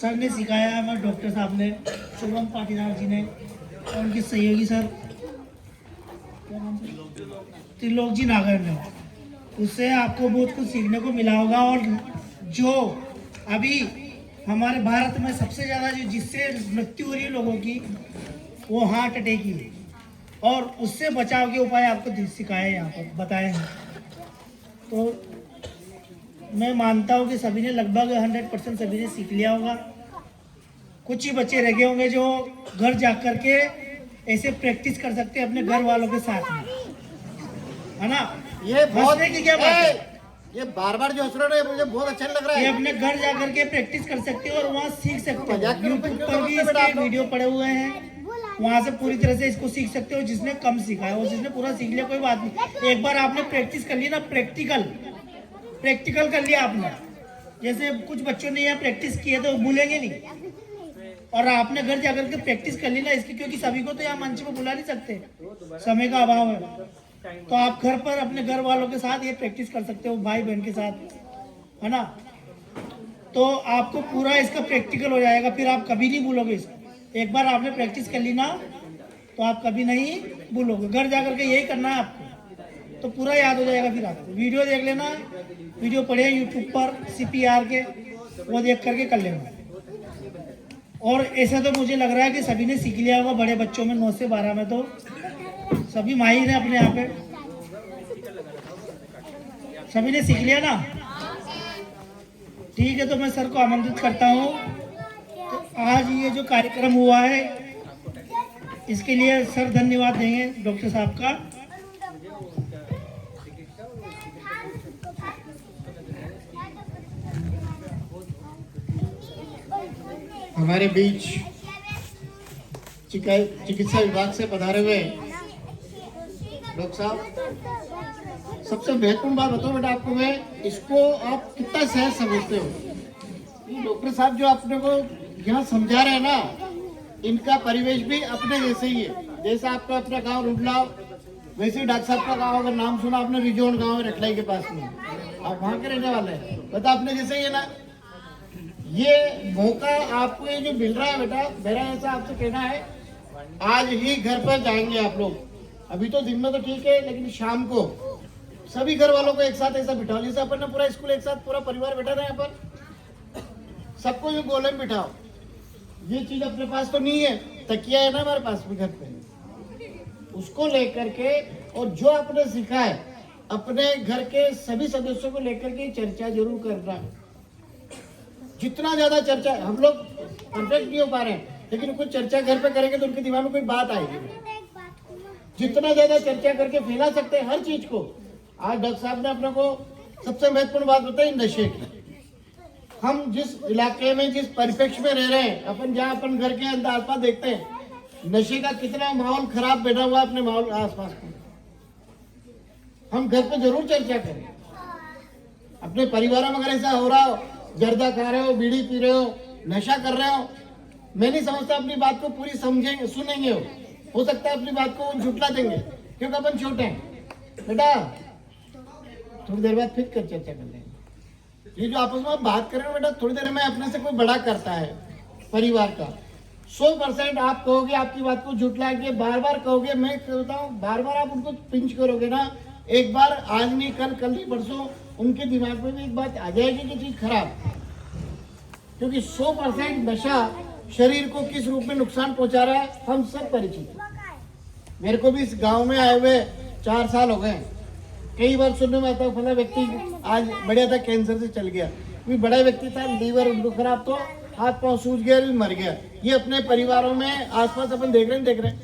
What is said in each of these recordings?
Sir ने सिखाया है, हमारे डॉक्टर साहब ने, शुभम पाटीदार जी ने, और उनके सहयोगी सर त्रिलोक जी नागर ने। उससे आपको बहुत कुछ सीखने को मिला होगा। और जो अभी हमारे भारत में सबसे ज़्यादा जो जिससे मृत्यु हो रही है लोगों की, वो हार्ट अटैक ही है। और उससे बचाव के उपाय आपको सिखाए यहाँ पर बताए हैं। तो मैं मानता हूँ कि सभी ने लगभग 100% सभी ने सीख लिया होगा। कुछ ही बच्चे रह गए होंगे जो घर जा कर के ऐसे प्रैक्टिस कर सकते हैं अपने घर वालों के साथ में, है ना। ये बहुत की क्या बात है, ये बार बार जो हंस रहे हैं मुझे बहुत अच्छा लग रहा है। ये अपने घर जा कर के प्रैक्टिस कर सकते हो और वहाँ सीख सकते हो। यूट्यूब पर भी बेटा इसके वीडियो पड़े हुए हैं, वहाँ से पूरी तरह से इसको सीख सकते हो। जिसने कम सीखा है और जिसने पूरा सीख लिया कोई बात नहीं। एक बार आपने प्रैक्टिस कर ली ना, प्रैक्टिकल कर लिया आपने। जैसे कुछ बच्चों ने यहाँ प्रैक्टिस की है तो भूलेंगे नहीं, और आपने घर जाकर के प्रैक्टिस कर ली ना इसकी, क्योंकि सभी को तो यहाँ मंच पर बुला नहीं सकते, समय का अभाव है। तो आप घर पर अपने घर वालों के साथ ये प्रैक्टिस कर सकते हो, भाई बहन के साथ, है ना। तो आपको पूरा इसका प्रैक्टिकल हो जाएगा, फिर आप कभी नहीं भूलोगे इसको। एक बार आपने प्रैक्टिस कर ली ना तो आप कभी नहीं भूलोगे। घर जाकर के यही करना है आपको, तो पूरा याद हो जाएगा। फिर आपको वीडियो देख लेना, वीडियो पढ़े यूट्यूब पर CPR के, वो देख करके कर लेना। और ऐसा तो मुझे लग रहा है कि सभी ने सीख लिया होगा। बड़े बच्चों में 9 से 12 में तो सभी माहिर हैं अपने यहाँ पे, सभी ने सीख लिया ना। ठीक है, तो मैं सर को आमंत्रित करता हूँ। तो आज ये जो कार्यक्रम हुआ है इसके लिए सर धन्यवाद देंगे डॉक्टर साहब का। हमारे बीच चिकित्सा विभाग से पधारे हुए डॉक्टर साहब, सबसे महत्वपूर्ण बात बताओ बेटा आपको, मैं इसको आप कितना सहज समझते हो। डॉक्टर साहब जो आपने को यहाँ समझा रहे हैं ना, इनका परिवेश भी अपने जैसे ही है। जैसे आपका अपना गांव रुडला, वैसे ही डॉक्टर साहब का गांव, अगर नाम सुना आपने, रिजोन गांव है रटलाई के पास में, आप वहाँ के रहने वाले हैं, बता अपने जैसे ही है ना। ये मौका आपको ये जो मिल रहा है बेटा, मेरा ऐसा आपसे कहना है, आज ही घर पर जाएंगे आप लोग। अभी तो दिन में तो ठीक है, लेकिन शाम को सभी घर वालों को एक साथ ऐसा बिठाओ, जैसे अपन ने पूरा स्कूल एक साथ पूरा परिवार बैठा था यहाँ पर, सबको ये गोले में बिठाओ। ये चीज अपने पास तो नहीं है, तकिया है ना हमारे पास भी घर पे, उसको लेकर के, और जो आपने सीखा है अपने घर के सभी सदस्यों को लेकर के चर्चा जरूर करना। जितना ज्यादा चर्चा, हम लोग परफेक्ट नहीं हो पा रहे हैं, लेकिन कुछ चर्चा घर पे करेंगे तो उनके दिमाग में कोई बात आएगी। जितना ज्यादा चर्चा करके फैला सकते हैं हर चीज को। आज डॉक्टर साहब ने अपने को सबसे महत्वपूर्ण बात बताई नशे की। हम जिस इलाके में, जिस परिप्रेक्ष्य में रह रहे हैं, अपन जहाँ अपन घर के अंदर आसपास देखते हैं, नशे का कितना माहौल खराब बैठा हुआ अपने माहौल आसपास में। हम घर पे जरूर चर्चा करें। अपने परिवारों में अगर ऐसा हो रहा हो, जर्दा खा रहे हो, बीड़ी पी रहे हो, नशा कर रहे हो, मैं नहीं समझता अपनी बात को पूरी समझेंगे, सुनेंगे। हो सकता है अपनी बात को झुटला देंगे, क्योंकि अपन छोटे हैं। बेटा थोड़ी देर बाद फिर कर चर्चा कर लेंगे। ये जो आपस में बात कर रहे हो बेटा, थोड़ी देर में अपने से कोई बड़ा करता है परिवार का, 100% आप कहोगे, आपकी बात को झुटला के बार बार कहोगे, मैं कहता हूँ बार बार आप उनको पिंच करोगे ना, एक बार आज नहीं कल, कल नहीं परसों, उनके दिमाग में भी एक बात आ जाएगी कि चीज खराब। क्योंकि 100% नशा शरीर को किस रूप में नुकसान पहुंचा रहा है हम सब परिचित हैं। मेरे को भी इस गांव में आए हुए 4 साल हो गए। कई बार सुनने में आता है फला व्यक्ति आज बढ़िया था, कैंसर से चल गया, कोई बड़ा व्यक्ति था, लीवर खराब, तो हाथ पांव सूज गया, मर गया। ये अपने परिवारों में आसपास अपन देख रहे हैं,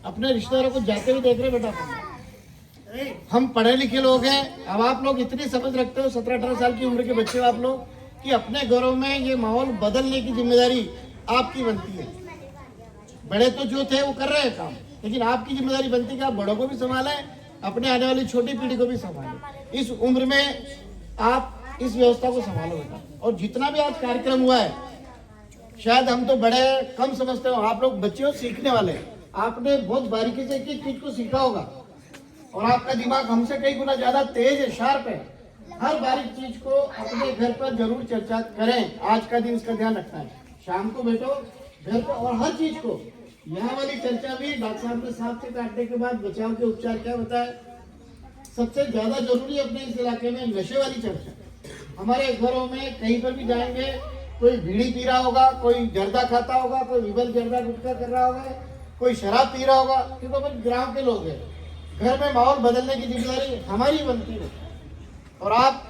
अपने रिश्तेदारों को जाते हुए देख रहे हैं। बेटा हम पढ़े लिखे लोग हैं, अब आप लोग इतनी समझ रखते हो, 17-18 साल की उम्र के बच्चे आप लोग, कि अपने घरों में ये माहौल बदलने की जिम्मेदारी आपकी बनती है। बड़े तो जो थे वो कर रहे हैं काम, लेकिन आपकी जिम्मेदारी बनती है कि आप बड़ों को भी संभालें, अपने आने वाली छोटी पीढ़ी को भी संभालें। इस उम्र में आप इस व्यवस्था को संभालो बेटा। और जितना भी आज कार्यक्रम हुआ है, शायद हम तो बड़े कम समझते हो, आप लोग बच्चे हो, सीखने वाले। आपने बहुत बारीकी से एक चीज को सीखा होगा, और आपका दिमाग हमसे कई गुना ज्यादा तेज है, शार्प है। हर बारीक चीज को अपने घर पर जरूर चर्चा करें। आज का दिन इसका ध्यान रखना है। शाम को बैठो घर पर और हर चीज को, यहाँ वाली चर्चा भी डॉक्टर साहब ने सांप से काटने के बाद बचाव के उपचार क्या बताए। सबसे ज्यादा जरूरी अपने इस इलाके में नशे वाली चर्चा। हमारे घरों में कहीं पर भी जाएंगे, कोई बीड़ी पी रहा होगा, कोई जर्दा खाता होगा, कोई विबल जर्दा गुटखा कर रहा होगा, कोई शराब पी रहा होगा, क्योंकि अपन गाँव के लोग हैं। घर में माहौल बदलने की जिम्मेदारी हमारी बनती है और आप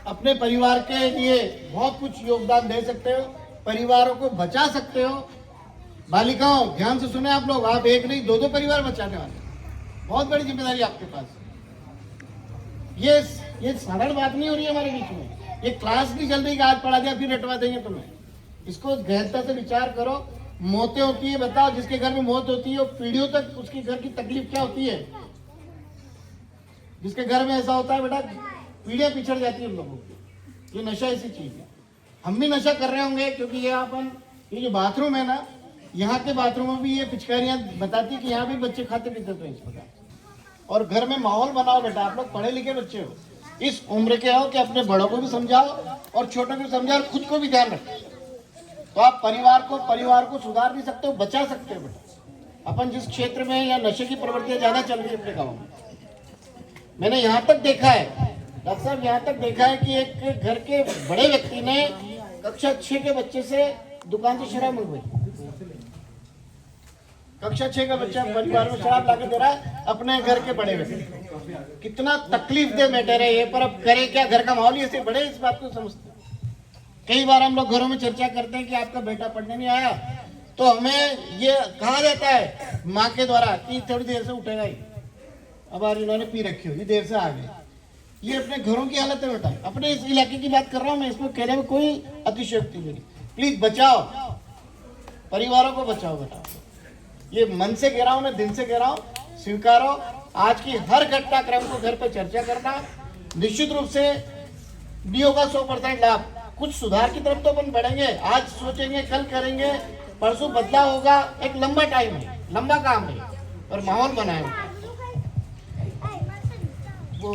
अपने परिवार के लिए बहुत कुछ योगदान दे सकते हो, परिवारों को बचा सकते हो। बालिकाओं ध्यान से सुने आप लोग, आप एक नहीं 2-2 परिवार बचाने वाले, बहुत बड़ी जिम्मेदारी आपके पास। ये साधारण बात नहीं हो रही है हमारे बीच में। ये क्लास नहीं चल रही कि आज पढ़ा दिया फिर रटवा देंगे तुम्हें। इसको गहनता से विचार करो। मौतें होती है, बताओ जिसके घर में मौत होती है वो पीढ़ियों तक उसके घर की तकलीफ क्या होती है। जिसके घर में ऐसा होता है बेटा, पीढ़ियां पिछड़ जाती है हम लोगों की। ये नशा ऐसी चीज है। हम भी नशा कर रहे होंगे क्योंकि ये जो बाथरूम है ना, यहाँ के बाथरूम में भी ये पिचकारियां बताती कि यहाँ भी बच्चे खाते पीते थे इस प्रकार। और घर में माहौल बनाओ बेटा। आप लोग पढ़े लिखे बच्चे हो, इस उम्र के हो कि अपने बड़ों को भी समझाओ और छोटों को समझाओ और खुद को भी ध्यान रखो। तो आप परिवार को सुधार भी सकते हो, बचा सकते हो बेटा। अपन जिस क्षेत्र में या नशे की प्रवृत्तियां ज्यादा चल रही है अपने गाँव में, मैंने यहाँ तक देखा है डॉक्टर साहब, यहाँ तक देखा है कि एक घर के बड़े व्यक्ति ने कक्षा 6 के बच्चे से दुकान से शराब मंगवाई। कक्षा 6 का बच्चा परिवार में शराब लाके दे रहा है अपने घर के बड़े व्यक्ति। कितना तकलीफ दे मैटर है ये, पर अब करे क्या, घर का माहौल ही ऐसे बड़े इस बात को समझते हैं। कई बार हम लोग घरों में चर्चा करते हैं कि आपका बेटा पढ़ने नहीं आया, तो हमें ये कहा जाता है माँ के द्वारा कि थोड़ी देर से उठेगा ही, अब यार इन्होंने पी रखी होगी, देर से आ गए। ये अपने घरों की हालत है बेटा। अपने इस इलाके की बात कर रहा हूँ मैं, इसमें कहने में कोई अतिशयोक्ति नहीं। प्लीज बचाओ, परिवारों को बचाओ बेटा। ये मन से कह रहा हूँ मैं, दिन से कह रहा हूँ, स्वीकारो। आज की हर घटनाक्रम को घर पर चर्चा करना। निश्चित रूप से नहीं होगा 100% लाभ, कुछ सुधार की तरफ तो अपन बढ़ेंगे। आज सोचेंगे, कल करेंगे, परसों बदलाव होगा। एक लंबा टाइम है, लंबा काम है और माहौल बनाए वो